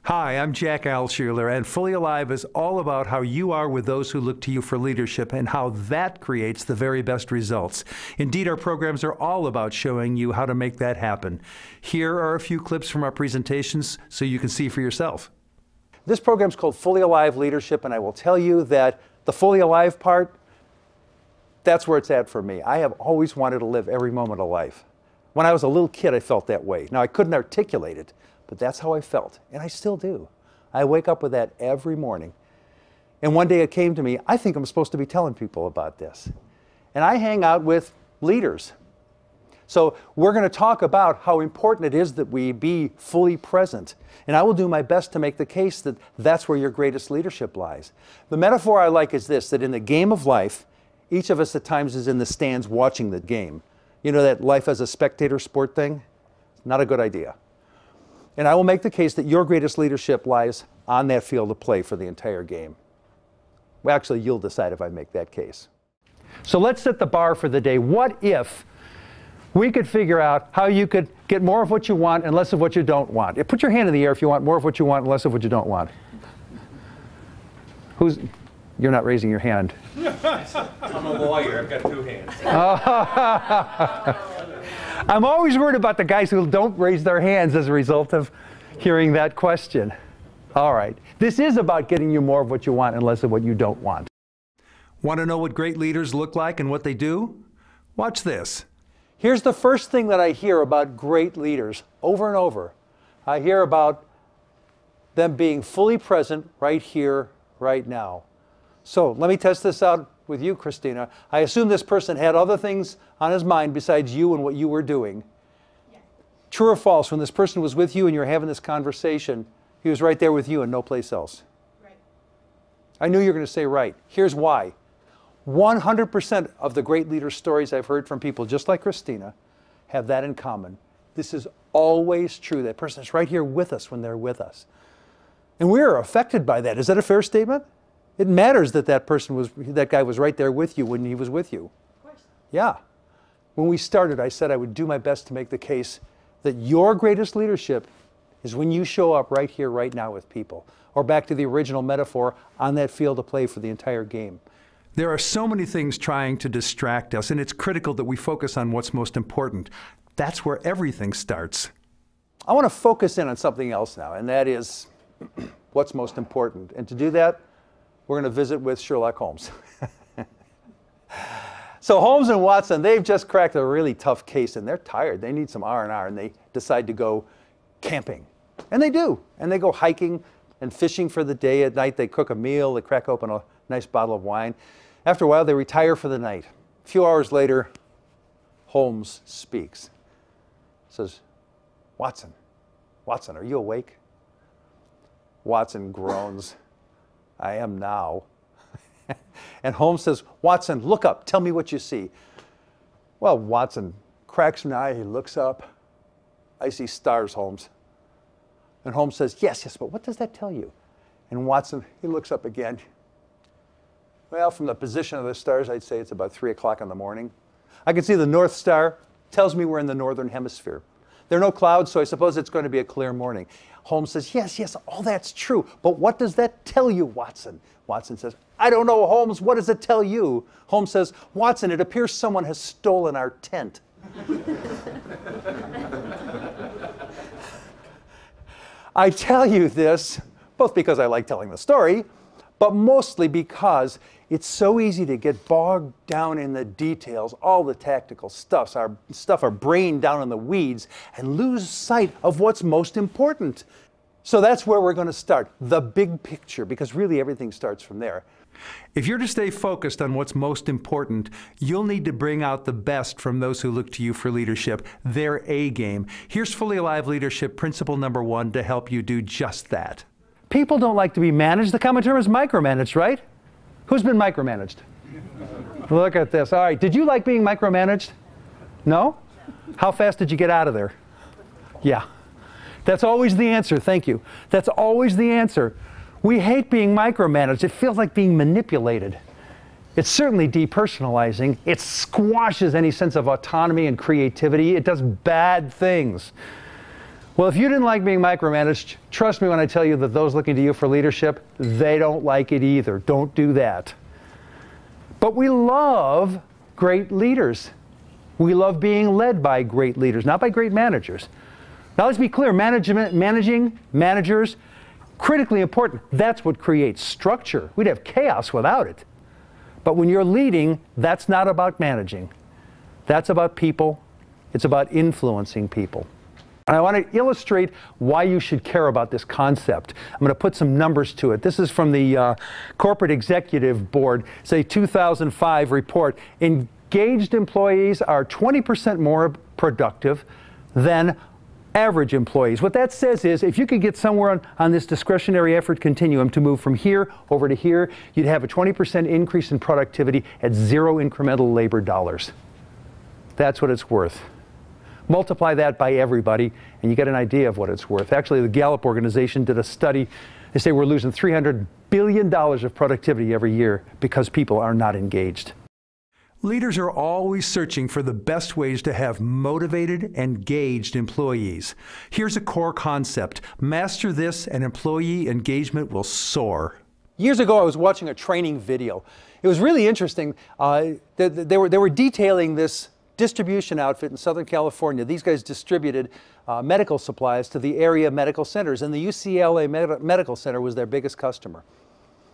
Hi, I'm Jack Alschuler, and Fully Alive is all about how you are with those who look to you for leadership and how that creates the very best results. Indeed, our programs are all about showing you how to make that happen. Here are a few clips from our presentations so you can see for yourself. This program is called Fully Alive Leadership, and I will tell you that the Fully Alive part, that's where it's at for me. I have always wanted to live every moment of life. When I was a little kid, I felt that way. Now, I couldn't articulate it, but that's how I felt, and I still do. I wake up with that every morning. And one day it came to me, I think I'm supposed to be telling people about this. And I hang out with leaders. So we're going to talk about how important it is that we be fully present. And I will do my best to make the case that that's where your greatest leadership lies. The metaphor I like is this, that in the game of life, each of us at times is in the stands watching the game. You know that life as a spectator sport thing? Not a good idea. And I will make the case that your greatest leadership lies on that field of play for the entire game. Well, actually, you'll decide if I make that case. So let's set the bar for the day. What if we could figure out how you could get more of what you want and less of what you don't want? Put your hand in the air if you want more of what you want and less of what you don't want. You're not raising your hand. I'm a lawyer. I've got two hands. I'm always worried about the guys who don't raise their hands as a result of hearing that question. All right. This is about getting you more of what you want and less of what you don't want. Want to know what great leaders look like and what they do? Watch this. Here's the first thing that I hear about great leaders over and over. I hear about them being fully present right here, right now. So let me test this out with you, Christina. I assume this person had other things on his mind besides you and what you were doing. Yes. True or false, when this person was with you and you were having this conversation, he was right there with you and no place else? Right. I knew you were going to say right. Here's why. 100% of the great leader stories I've heard from people just like Christina have that in common. This is always true. That person is right here with us when they're with us. And we are affected by that. Is that a fair statement? It matters that that guy was right there with you when he was with you. Of course. Yeah. When we started, I said I would do my best to make the case that your greatest leadership is when you show up right here, right now with people. Or back to the original metaphor, on that field of play for the entire game. There are so many things trying to distract us, and it's critical that we focus on what's most important. That's where everything starts. I want to focus in on something else now, and that is what's most important. And to do that, we're going to visit with Sherlock Holmes. So Holmes and Watson, they've just cracked a really tough case, and they're tired. They need some R&R, and they decide to go camping. And they do. And they go hiking and fishing for the day. At night, they cook a meal. They crack open a nice bottle of wine. After a while, they retire for the night. A few hours later, Holmes speaks. Says, Watson, are you awake? Watson groans. I am now. And Holmes says, Watson, look up. Tell me what you see. Well, Watson cracks an eye. He looks up. I see stars, Holmes. And Holmes says, yes, but what does that tell you? And Watson, he looks up again. Well, from the position of the stars, I'd say it's about 3 o'clock in the morning. I can see the North Star. Tells me we're in the northern hemisphere. There are no clouds, so I suppose it's going to be a clear morning. Holmes says, yes, all that's true. But what does that tell you, Watson? Watson says, I don't know, Holmes. What does it tell you? Holmes says, Watson, it appears someone has stolen our tent. I tell you this, both because I like telling the story, but mostly because it's so easy to get bogged down in the details, all the tactical stuff, our brain down in the weeds, and lose sight of what's most important. So that's where we're going to start, the big picture, because really everything starts from there. If you're to stay focused on what's most important, you'll need to bring out the best from those who look to you for leadership, their A game. Here's Fully Alive Leadership Principle number 1 to help you do just that. People don't like to be managed. The common term is micromanaged, right? Who's been micromanaged? Look at this. All right, did you like being micromanaged? No? How fast did you get out of there? Yeah. That's always the answer. Thank you. That's always the answer. We hate being micromanaged. It feels like being manipulated. It's certainly depersonalizing. It squashes any sense of autonomy and creativity. It does bad things. Well, if you didn't like being micromanaged, trust me when I tell you that those looking to you for leadership, they don't like it either. Don't do that. But we love great leaders. We love being led by great leaders, not by great managers. Now let's be clear, managing managers, critically important. That's what creates structure. We'd have chaos without it. But when you're leading, that's not about managing. That's about people. It's about influencing people. And I want to illustrate why you should care about this concept. I'm going to put some numbers to it. This is from the Corporate Executive Board. It's a 2005 report. Engaged employees are 20% more productive than average employees. What that says is if you could get somewhere on this discretionary effort continuum to move from here over to here, you'd have a 20% increase in productivity at zero incremental labor dollars. That's what it's worth. Multiply that by everybody, and you get an idea of what it's worth. Actually, the Gallup organization did a study. They say we're losing $300 billion of productivity every year because people are not engaged. Leaders are always searching for the best ways to have motivated, engaged employees. Here's a core concept. Master this, and employee engagement will soar. Years ago, I was watching a training video. It was really interesting. They were detailing this distribution outfit in Southern California. These guys distributed medical supplies to the area medical centers, and the UCLA Medical Center was their biggest customer.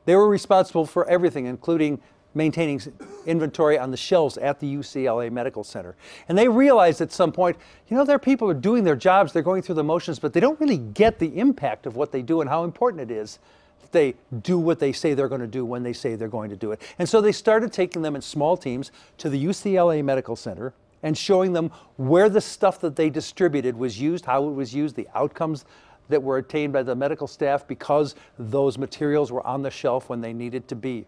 They were responsible for everything, including maintaining inventory on the shelves at the UCLA Medical Center. And they realized at some point, you know, their people are doing their jobs, they're going through the motions, but they don't really get the impact of what they do and how important it is that they do what they say they're going to do when they say they're going to do it. And so they started taking them in small teams to the UCLA Medical Center and showing them where the stuff that they distributed was used, how it was used, the outcomes that were attained by the medical staff because those materials were on the shelf when they needed to be.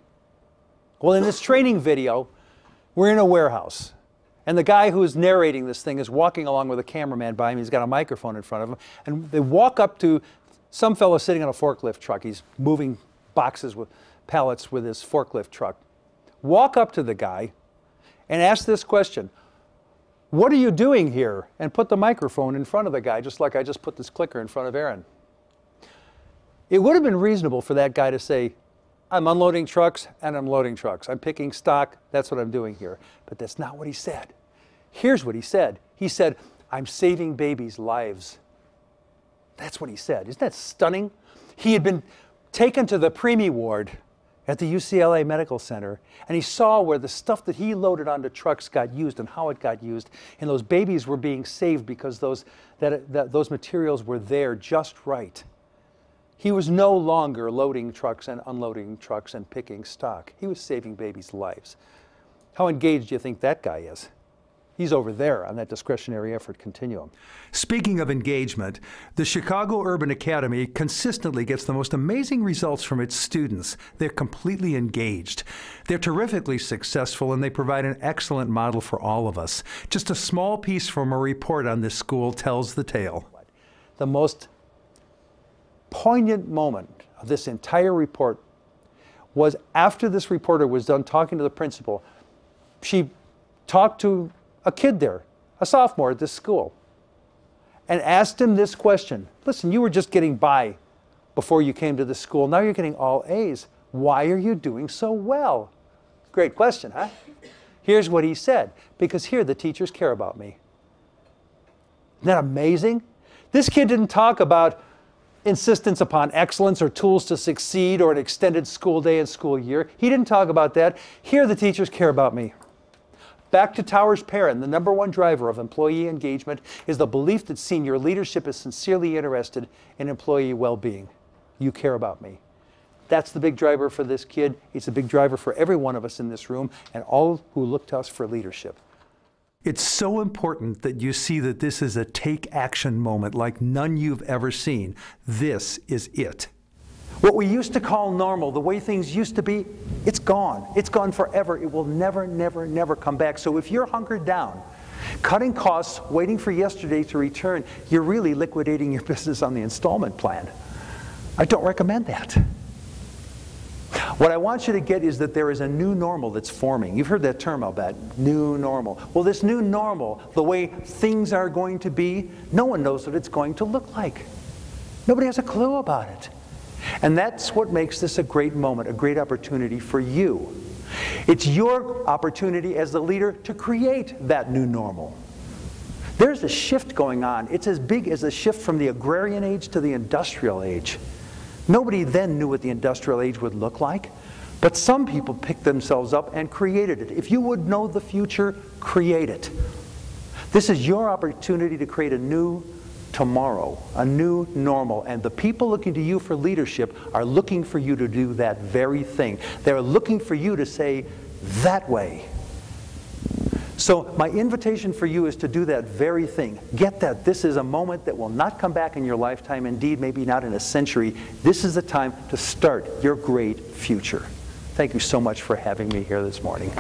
Well, in this training video, we're in a warehouse, and the guy who is narrating this thing is walking along with a cameraman by him. He's got a microphone in front of him, and they walk up to some fellow sitting on a forklift truck. He's moving boxes with pallets with his forklift truck. Walk up to the guy and ask this question: what are you doing here? And put the microphone in front of the guy, just like I just put this clicker in front of Aaron. It would have been reasonable for that guy to say, I'm unloading trucks and I'm loading trucks. I'm picking stock, that's what I'm doing here. But that's not what he said. Here's what he said. He said, I'm saving babies' lives. That's what he said. Isn't that stunning? He had been taken to the preemie ward at the UCLA Medical Center, and he saw where the stuff that he loaded onto trucks got used and how it got used, and those babies were being saved because those materials were there just right. He was no longer loading trucks and unloading trucks and picking stock. He was saving babies' lives. How engaged do you think that guy is? He's over there on that discretionary effort continuum. Speaking of engagement, the Chicago Urban Academy consistently gets the most amazing results from its students. They're completely engaged. They're terrifically successful, and they provide an excellent model for all of us. Just a small piece from a report on this school tells the tale. The most poignant moment of this entire report was after this reporter was done talking to the principal. She talked to a kid there, a sophomore at this school, and asked him this question. Listen, you were just getting by before you came to this school. Now you're getting all A's. Why are you doing so well? Great question, huh? Here's what he said. Because here the teachers care about me. Isn't that amazing? This kid didn't talk about insistence upon excellence or tools to succeed or an extended school day and school year. He didn't talk about that. Here the teachers care about me. Back to Towers Perrin, the #1 driver of employee engagement is the belief that senior leadership is sincerely interested in employee well-being. You care about me. That's the big driver for this kid. It's a big driver for every one of us in this room and all who look to us for leadership. It's so important that you see that this is a take action moment like none you've ever seen. This is it. What we used to call normal, the way things used to be, it's gone. It's gone forever. It will never, never, never come back. So if you're hunkered down, cutting costs, waiting for yesterday to return, you're really liquidating your business on the installment plan. I don't recommend that. What I want you to get is that there is a new normal that's forming. You've heard that term, I'll bet. New normal. Well, this new normal, the way things are going to be, no one knows what it's going to look like. Nobody has a clue about it. And that's what makes this a great moment, a great opportunity for you. It's your opportunity as the leader to create that new normal. There's a shift going on. It's as big as a shift from the agrarian age to the industrial age. Nobody then knew what the industrial age would look like, but some people picked themselves up and created it. If you would know the future, create it. This is your opportunity to create a new tomorrow, a new normal, and the people looking to you for leadership are looking for you to do that very thing. They're looking for you to say, that way. So my invitation for you is to do that very thing. Get that this is a moment that will not come back in your lifetime, indeed maybe not in a century. This is the time to start your great future. Thank you so much for having me here this morning.